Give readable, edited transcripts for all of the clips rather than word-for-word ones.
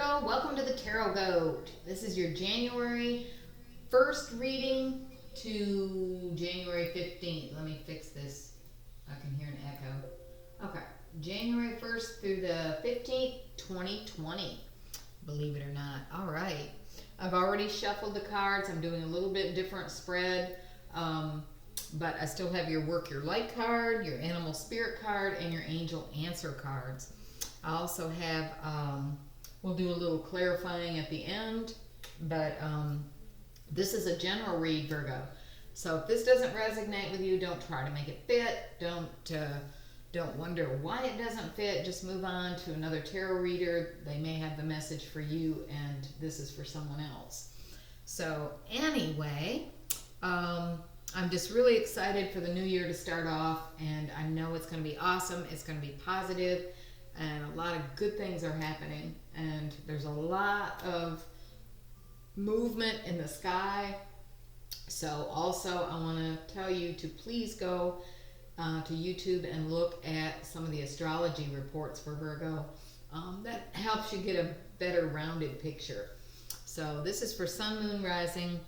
Virgo, welcome to the Tarot Goat. This is your January 1st reading to January 15th. Let me fix this. I can hear an echo. Okay, January 1st through the 15th, 2020. Believe it or not. All right. I've already shuffled the cards. I'm doing a little bit different spread. But I still have your Work Your Light card, your Animal Spirit card, and your Angel Answer cards. I also have, we'll do a little clarifying at the end, but this is a general read, Virgo. So if this doesn't resonate with you, don't try to make it fit. Don't wonder why it doesn't fit. Just move on to another tarot reader. They may have the message for you, and this is for someone else. So anyway, I'm just really excited for the new year to start off, and I know it's going to be awesome. It's going to be positive, and a lot of good things are happening, and there's a lot of movement in the sky. So also I want to tell you to please go to YouTube and look at some of the astrology reports for Virgo. That helps you get a better rounded picture. So this is for Sun, Moon, Rising,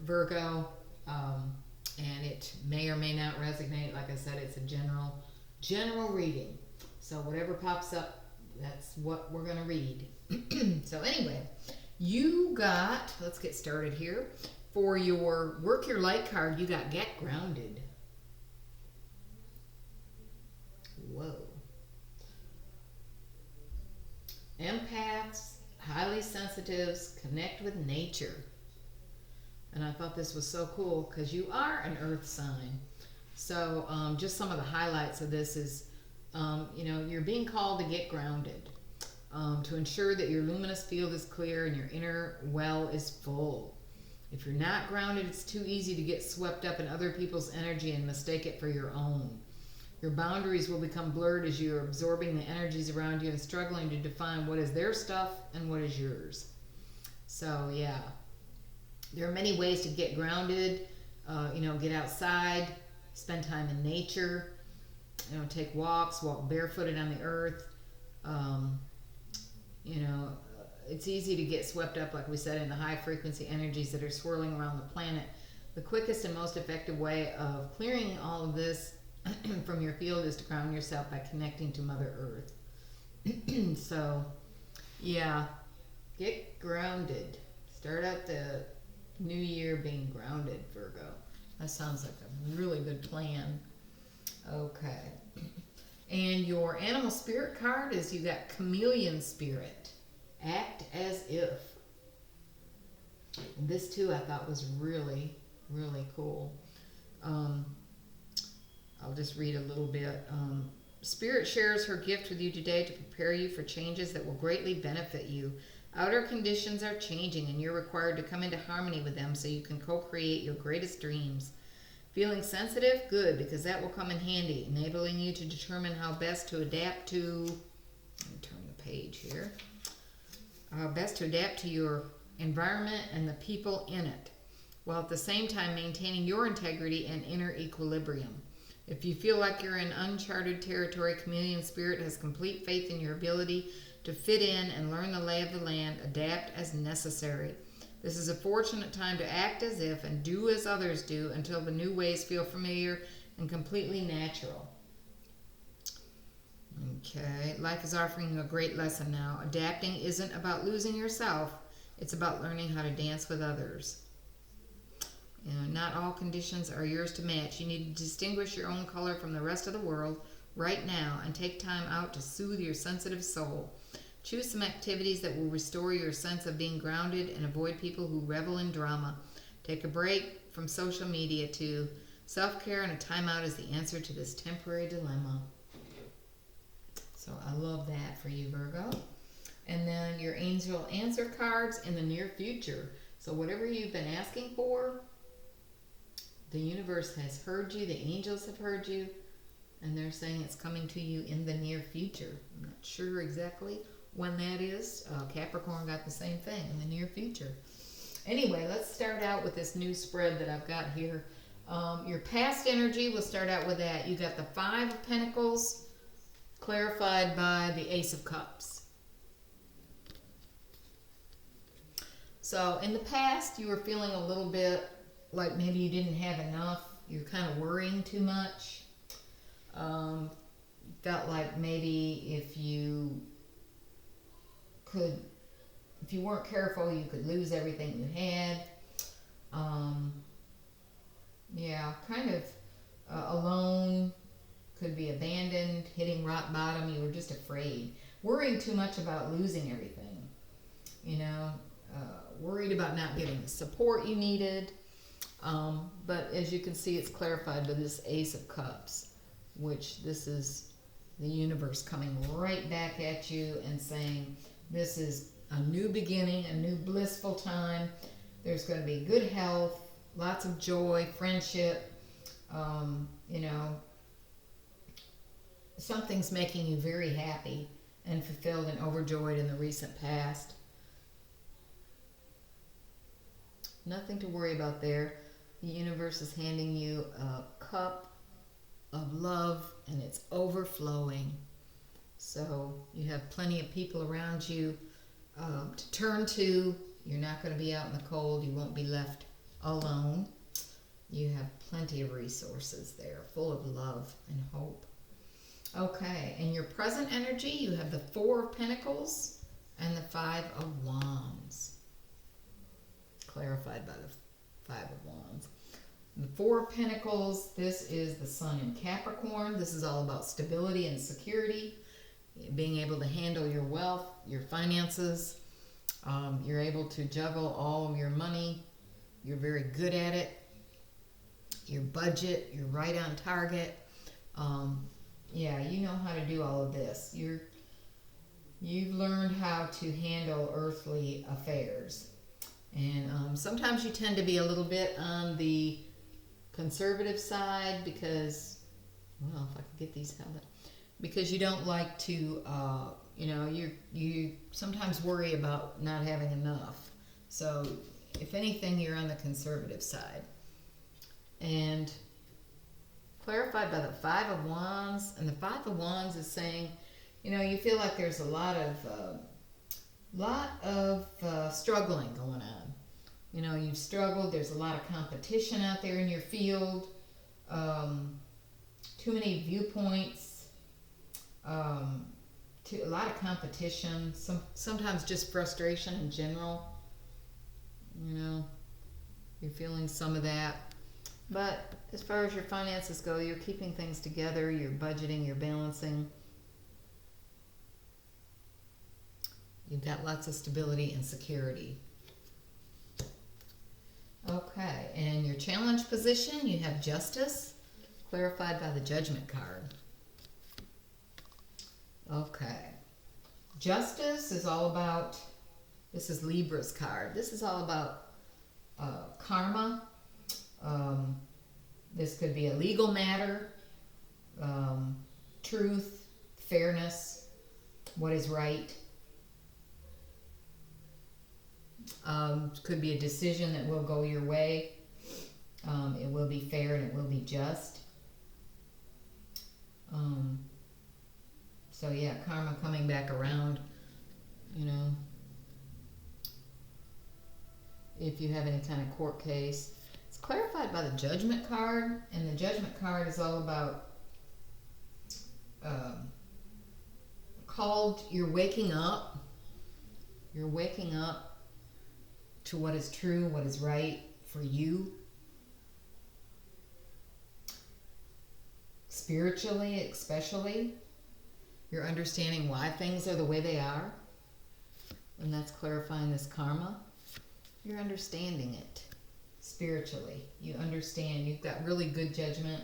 Virgo, and it may or may not resonate. Like I said, it's a general reading. So whatever pops up, that's what we're going to read. So anyway, you got, let's get started here. For your Work Your Light card, you got Get Grounded. Whoa. Empaths, highly sensitives, connect with nature. And I thought this was so cool because you are an earth sign. So just some of the highlights of this is, you're being called to get grounded, to ensure that your luminous field is clear and your inner well is full. If you're not grounded, it's too easy to get swept up in other people's energy and mistake it for your own. Your boundaries will become blurred as you're absorbing the energies around you and struggling to define what is their stuff and what is yours. So yeah, there are many ways to get grounded. Get outside, spend time in nature, take walks, walk barefooted on the earth. It's easy to get swept up, like we said, in the high frequency energies that are swirling around the planet. The quickest and most effective way of clearing all of this from your field is to ground yourself by connecting to Mother Earth. So, yeah, get grounded. Start out the new year being grounded, Virgo. That sounds like a really good plan. Okay. And your Animal Spirit card is you got Chameleon Spirit. Act as if. And this too I thought was really, really cool. I'll just read a little bit. Spirit shares her gift with you today to prepare you for changes that will greatly benefit you. Outer conditions are changing and you're required to come into harmony with them so you can co-create your greatest dreams. Feeling sensitive? Good, because that will come in handy, enabling you to determine how best to adapt to, let me turn the page here, best to adapt to your environment and the people in it, while at the same time maintaining your integrity and inner equilibrium. If you feel like you're in uncharted territory, Chameleon Spirit has complete faith in your ability to fit in and learn the lay of the land, adapt as necessary. This is a fortunate time to act as if and do as others do until the new ways feel familiar and completely natural. Okay, life is offering you a great lesson now. Adapting isn't about losing yourself, it's about learning how to dance with others. Not all conditions are yours to match. You need to distinguish your own color from the rest of the world right now and take time out to soothe your sensitive soul. Choose some activities that will restore your sense of being grounded and avoid people who revel in drama. Take a break from social media too. Self-care and a timeout is the answer to this temporary dilemma. So I love that for you, Virgo. And then your Angel Answer cards in the near future. So whatever you've been asking for, the universe has heard you, the angels have heard you, and they're saying it's coming to you in the near future. I'm not sure exactly when that is. Capricorn got the same thing, in the near future. Anyway, let's start out with this new spread that I've got here. Your past energy, we'll start out with that. You got the Five of Pentacles clarified by the Ace of Cups. So in the past, you were feeling a little bit like maybe you didn't have enough. You're kind of worrying too much. Um, Felt like maybe could, if you weren't careful, you could lose everything you had. Um, yeah, kind of alone, could be abandoned, hitting rock bottom. You were just afraid, worrying too much about losing everything. You know, worried about not getting the support you needed. But as you can see, it's clarified by this Ace of Cups, which this is the universe coming right back at you and saying, this is a new beginning, a new blissful time. There's going to be good health, lots of joy, friendship. You know, something's making you very happy and fulfilled and overjoyed in the recent past. Nothing to worry about there. The universe is handing you a cup of love and it's overflowing. So you have plenty of people around you to turn to. You're not going to be out in the cold. You won't be left alone. You have plenty of resources there, full of love and hope. Okay, in your present energy, you have the Four of Pentacles and the Five of Wands. Clarified by the Five of Wands. The Four of Pentacles, this is the Sun in Capricorn. This is all about stability and security, being able to handle your wealth, your finances. You're able to juggle all of your money. You're very good at it. Your budget, you're right on target. Yeah, you know how to do all of this. You've learned how to handle earthly affairs. And sometimes you tend to be a little bit on the conservative side because, well, if I could get these held up, because you don't like to, you know, you sometimes worry about not having enough. So if anything, you're on the conservative side. And clarified by the Five of Wands, and the Five of Wands is saying, you know, you feel like there's a lot of struggling going on. You know, you've struggled. There's a lot of competition out there in your field. Too many viewpoints. A lot of competition. Sometimes just frustration in general. You know, you're feeling some of that. But as far as your finances go, you're keeping things together. You're budgeting. You're balancing. You've got lots of stability and security. Okay, and your challenge position, you have Justice, clarified by the Judgment card. Okay. Justice is all about, this is Libra's card. This is all about karma. This could be a legal matter, truth, fairness, what is right. Could be a decision that will go your way. It will be fair and it will be just. So yeah, karma coming back around, you know. If you have any kind of court case. It's clarified by the Judgment card, and the Judgment card is all about you're waking up. You're waking up to what is true, what is right for you. Spiritually, especially, you're understanding why things are the way they are. And that's clarifying this karma. You're understanding it spiritually. You understand. You've got really good judgment.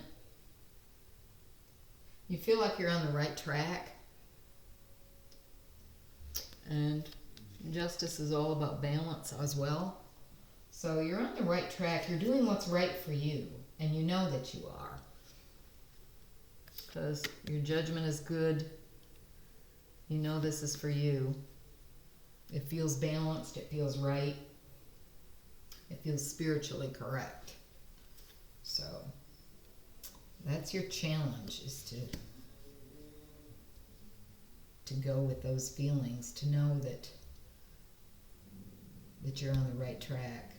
You feel like you're on the right track. And Justice is all about balance as well. So you're on the right track. You're doing what's right for you. And you know that you are. Because your judgment is good. You know this is for you. It feels balanced. It feels right. It feels spiritually correct. So that's your challenge, is to go with those feelings, to know that that you're on the right track.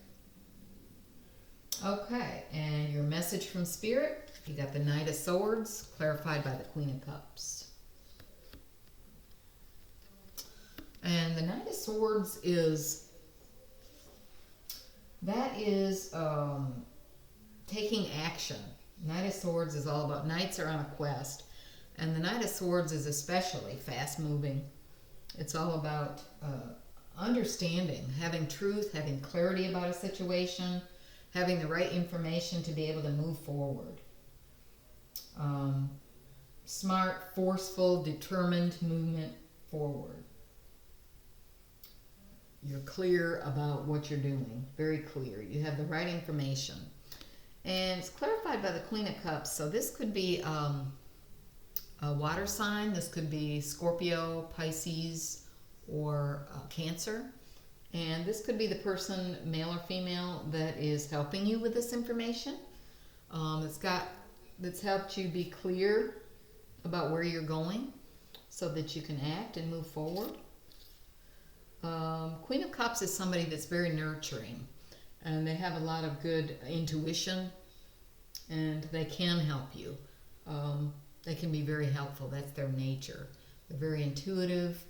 Okay, and your message from Spirit, you got the Knight of Swords, clarified by the Queen of Cups. And the Knight of Swords is taking action. Knight of Swords is all about, knights are on a quest. And the Knight of Swords is especially fast moving. It's all about understanding, having truth, having clarity about a situation, having the right information to be able to move forward. Smart, forceful, determined movement forward. You're clear about what you're doing, very clear. You have the right information. And it's clarified by the Queen of Cups. So this could be a water sign. This could be Scorpio, Pisces, or Cancer. And this could be the person, male or female, that is helping you with this information. That's helped you be clear about where you're going so that you can act and move forward. Queen of Cups is somebody that's very nurturing, and they have a lot of good intuition, and they can help you. They can be very helpful. That's their nature. They're very intuitive.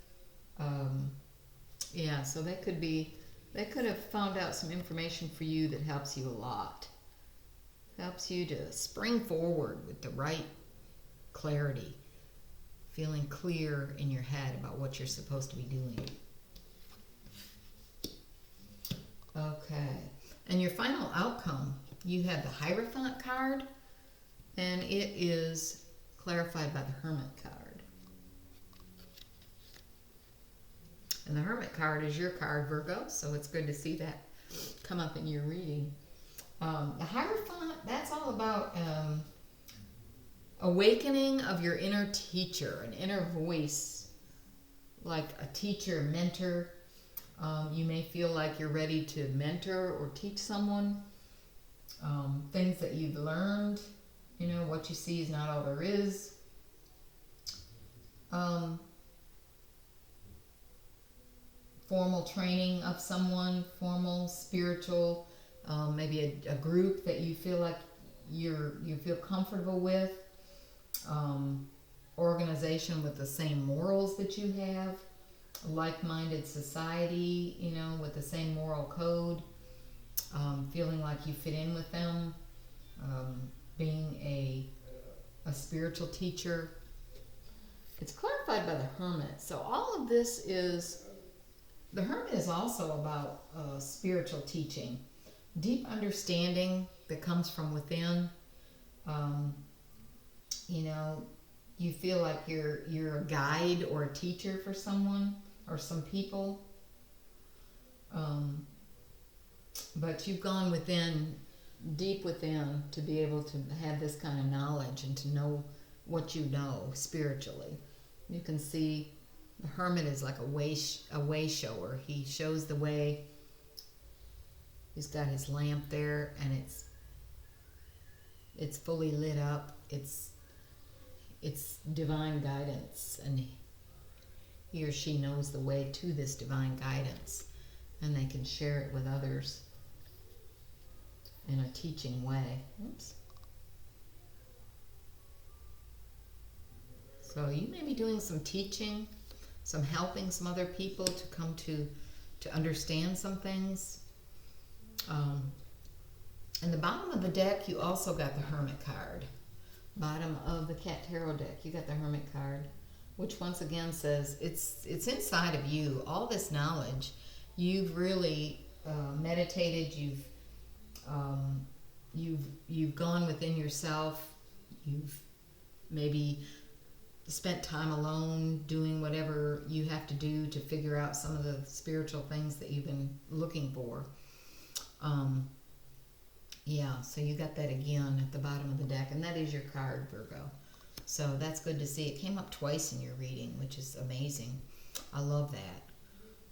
Yeah, so they could have found out some information for you that helps you a lot. Helps you to spring forward with the right clarity, feeling clear in your head about what you're supposed to be doing. Okay, and your final outcome, you have the Hierophant card, and it is clarified by the Hermit card. And the Hermit card is your card, Virgo, so it's good to see that come up in your reading. The Hierophant, that's all about awakening of your inner teacher, an inner voice, like a teacher, mentor. You may feel like you're ready to mentor or teach someone things that you've learned. You know, what you see is not all there is. Formal training of someone, formal, spiritual, maybe a group that you feel like you feel comfortable with, organization with the same morals that you have, a like-minded society, you know, with the same moral code, feeling like you fit in with them, being a spiritual teacher. It's clarified by the Hermit. So all of this is, the Hermit is also about spiritual teaching, deep understanding that comes from within. You know, you feel like you're a guide or a teacher for someone or some people. But you've gone within, deep within, to be able to have this kind of knowledge and to know what you know spiritually. You can see the Hermit is like a way shower. He shows the way. He's got his lamp there, and it's fully lit up. It's divine guidance, and he or she knows the way to this divine guidance, and they can share it with others in a teaching way. Oops. So you may be doing some teaching, some helping some other people to come to understand some things. In the bottom of the deck, you also got the Hermit card. Bottom of the Cat Tarot deck, you got the Hermit card, which once again says it's inside of you. All this knowledge, you've really meditated. You've gone within yourself. You've maybe spent time alone doing whatever you have to do to figure out some of the spiritual things that you've been looking for. Yeah, so you got that again at the bottom of the deck, and that is your card, Virgo. So that's good to see. It came up twice in your reading, which is amazing. I love that.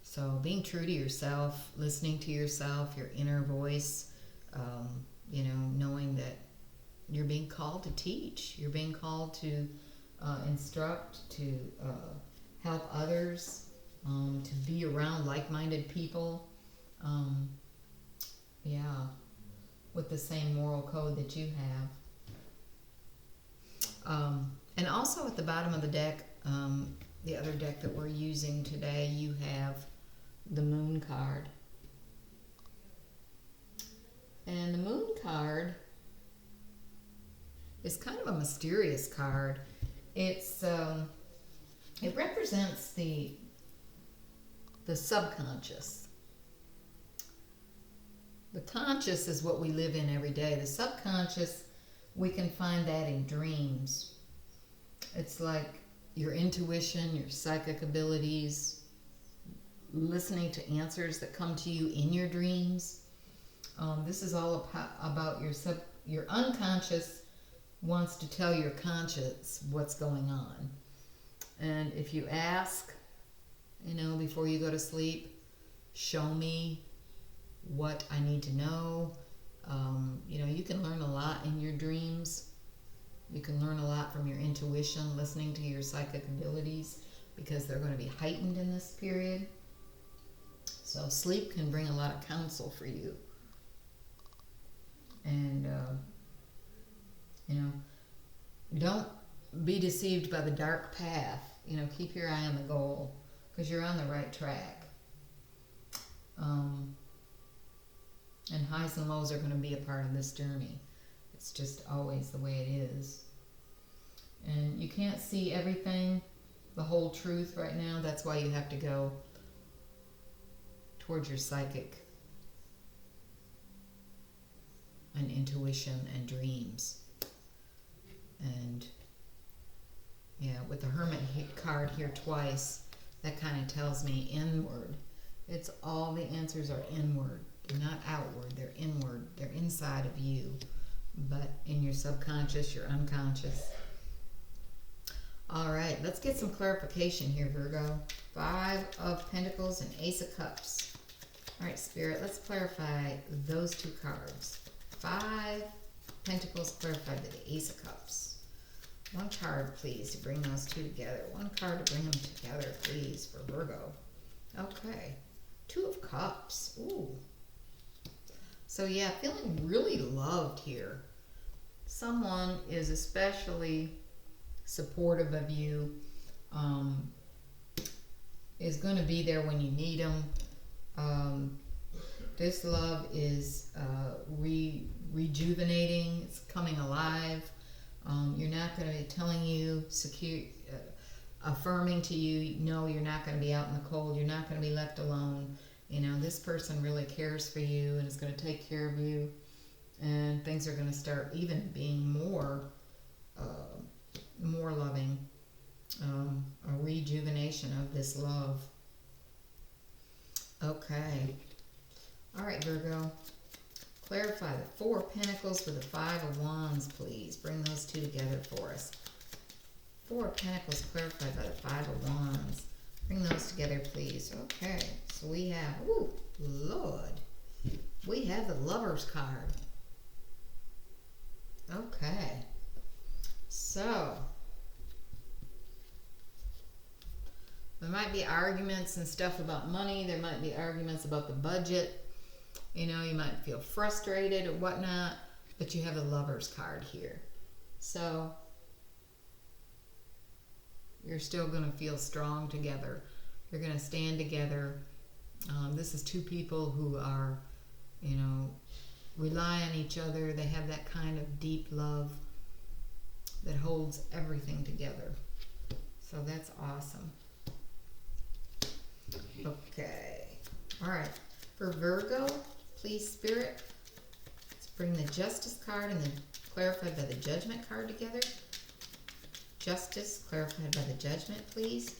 So being true to yourself, listening to yourself, your inner voice, you know, knowing that you're being called to teach. You're being called to instruct, to help others, to be around like-minded people, Um, yeah, with the same moral code that you have. And also at the bottom of the deck, the other deck that we're using today, you have the Moon card. And the Moon card is kind of a mysterious card. It's it represents the subconscious. The conscious is what we live in every day. The subconscious, we can find that in dreams. It's like your intuition, your psychic abilities, listening to answers that come to you in your dreams. This is all about your unconscious wants to tell your conscious what's going on. And if you ask, before you go to sleep, show me what I need to know. You can learn a lot in your dreams. You can learn a lot from your intuition, listening to your psychic abilities, because they're going to be heightened in this period. So sleep can bring a lot of counsel for you. And, don't be deceived by the dark path. Keep your eye on the goal, because you're on the right track. And highs and lows are going to be a part of this journey. It's just always the way it is. And you can't see everything, the whole truth right now. That's why you have to go towards your psychic and intuition and dreams. And with the Hermit card here twice, that kind of tells me inward. It's all the answers are inward. They're not outward, they're inward. They're inside of you, but in your subconscious, your unconscious. All right, let's get some clarification here, Virgo. 5 of Pentacles and Ace of Cups. All right, Spirit, let's clarify those 2 cards. 5 Pentacles clarified by the Ace of Cups. 1 card, please, to bring those 2 together. 1 card to bring them together, please, for Virgo. Okay. 2 of Cups. Ooh. So, yeah, feeling really loved here. Someone is especially supportive of you, is going to be there when you need them. This love is rejuvenating. It's coming alive. You're not going to be telling you, affirming to you, no, you're not going to be out in the cold. You're not going to be left alone. This person really cares for you and is going to take care of you. And things are going to start even being more loving. A rejuvenation of this love. Okay. All right, Virgo. Clarify the 4 of Pentacles with the 5 of Wands, please. Bring those 2 together for us. 4 of Pentacles clarified by the 5 of Wands. Bring those together, please. Okay, so we have, ooh, Lord. We have the Lover's card. Okay. So, there might be arguments and stuff about money. There might be arguments about the budget. You might feel frustrated or whatnot, but you have the Lover's card here. So, you're still going to feel strong together. You're going to stand together. This is 2 people who are, rely on each other. They have that kind of deep love that holds everything together. So that's awesome. Okay. All right. For Virgo, please, Spirit, let's bring the Justice card and the clarified by the Judgment card together. Justice clarified by the Judgment, please.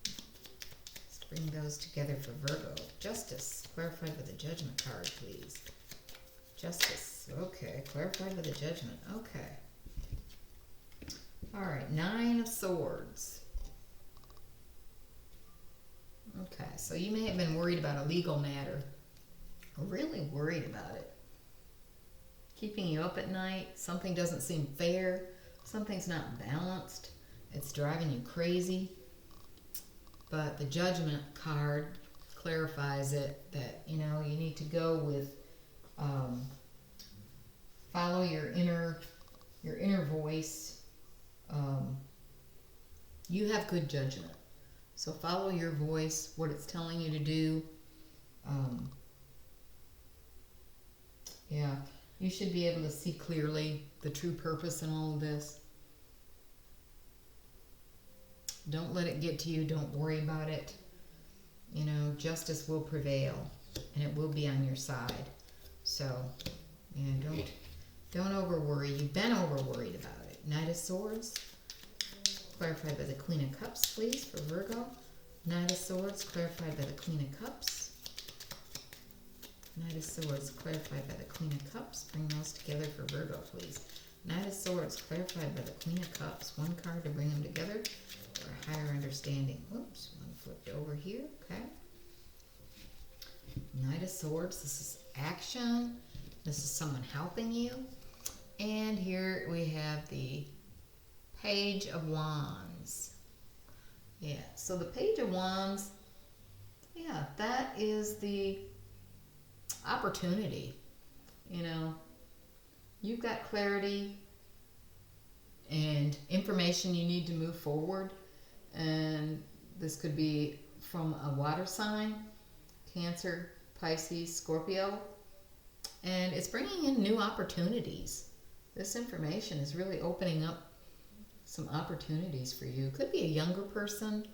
Let's bring those together for Virgo. Justice clarified by the Judgment card, please. Justice. Okay. Clarified by the Judgment. Okay. All right. 9 of Swords. Okay. So you may have been worried about a legal matter. Really worried about it. Keeping you up at night. Something doesn't seem fair. Something's not balanced. It's driving you crazy. But the Judgment card clarifies it that, you know, you need to go with, follow your inner voice. You have good judgment. So follow your voice, what it's telling you to do. Yeah, you should be able to see clearly the true purpose in all of this. Don't let it get to you. Don't worry about it. You know, justice will prevail, and it will be on your side. So, yeah, don't over worry. You've been over worried about it. Knight of Swords, clarified by the Queen of Cups, please, for Virgo. Knight of Swords, clarified by the Queen of Cups. Knight of Swords, clarified by the Queen of Cups. Bring those together for Virgo, please. Knight of Swords, clarified by the Queen of Cups. One card to bring them together for a higher understanding. Oops, one flipped over here. Okay. Knight of Swords, this is action. This is someone helping you. And here we have the Page of Wands. Yeah, so the Page of Wands, yeah, that is the opportunity. You know, you've got clarity and information you need to move forward. And this could be from a water sign, Cancer, Pisces, Scorpio. And it's bringing in new opportunities. This information is really opening up some opportunities for you. Could be a younger person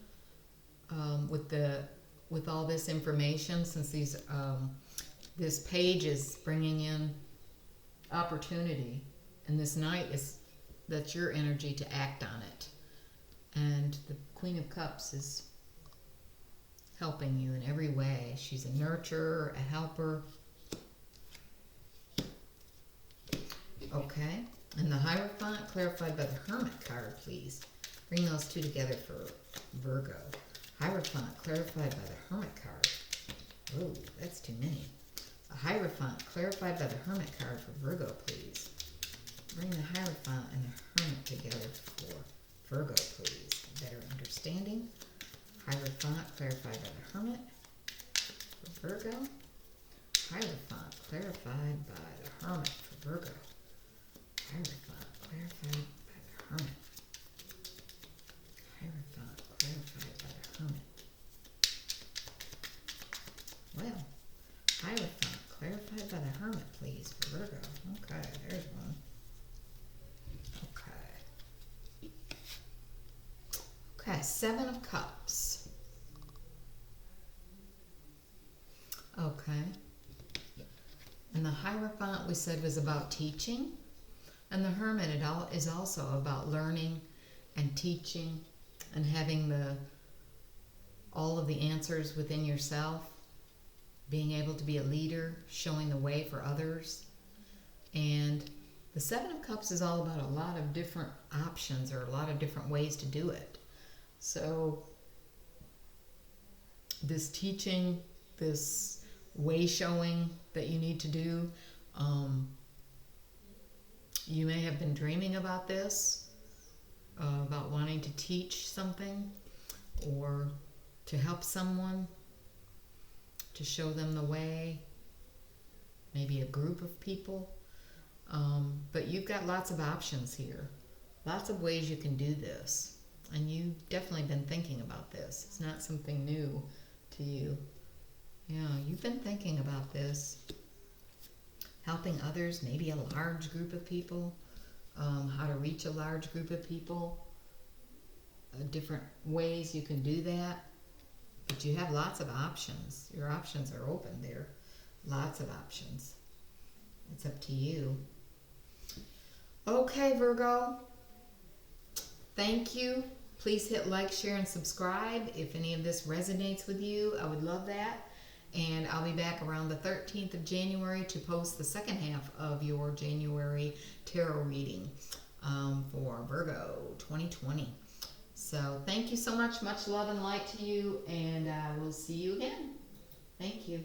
with all this information, since this page is bringing in opportunity, and this Knight that's your energy to act on it, and the Queen of Cups is helping you in every way. She's a nurturer, a helper. Okay, and the Hierophant, clarified by the Hermit card, please. Bring those two together for Virgo. Hierophant, clarified by the Hermit card. Oh, that's too many. A Hierophant, clarified by the Hermit card for Virgo, please. Bring the Hierophant and the Hermit together for Virgo, please. Better understanding. Hierophant, clarified by the Hermit for Virgo. Hierophant, clarified by the Hermit for Virgo. Hierophant, clarified by the Hermit. Hierophant, clarified by the Hermit. Well, Hierophant, clarified by the Hermit, please, for Virgo. Okay, there's one. Okay, Seven of Cups. Okay. And the Hierophant we said was about teaching. And the Hermit is also about learning and teaching and having all of the answers within yourself. Being able to be a leader, showing the way for others. And the Seven of Cups is all about a lot of different options, or a lot of different ways to do it. So this teaching, this way showing that you need to do, you may have been dreaming about this, about wanting to teach something or to help someone, to show them the way, maybe a group of people. But you've got lots of options here, lots of ways you can do this. And you've definitely been thinking about this. It's not something new to you. Yeah, you've been thinking about this. Helping others, maybe a large group of people. How to reach a large group of people. Different ways you can do that. But you have lots of options. Your options are open there. Lots of options. It's up to you. Okay, Virgo. Thank you. Please hit like, share, and subscribe. If any of this resonates with you, I would love that. And I'll be back around the 13th of January to post the second half of your January tarot reading for Virgo 2020. So thank you so much. Much love and light to you, and I will see you again. Thank you.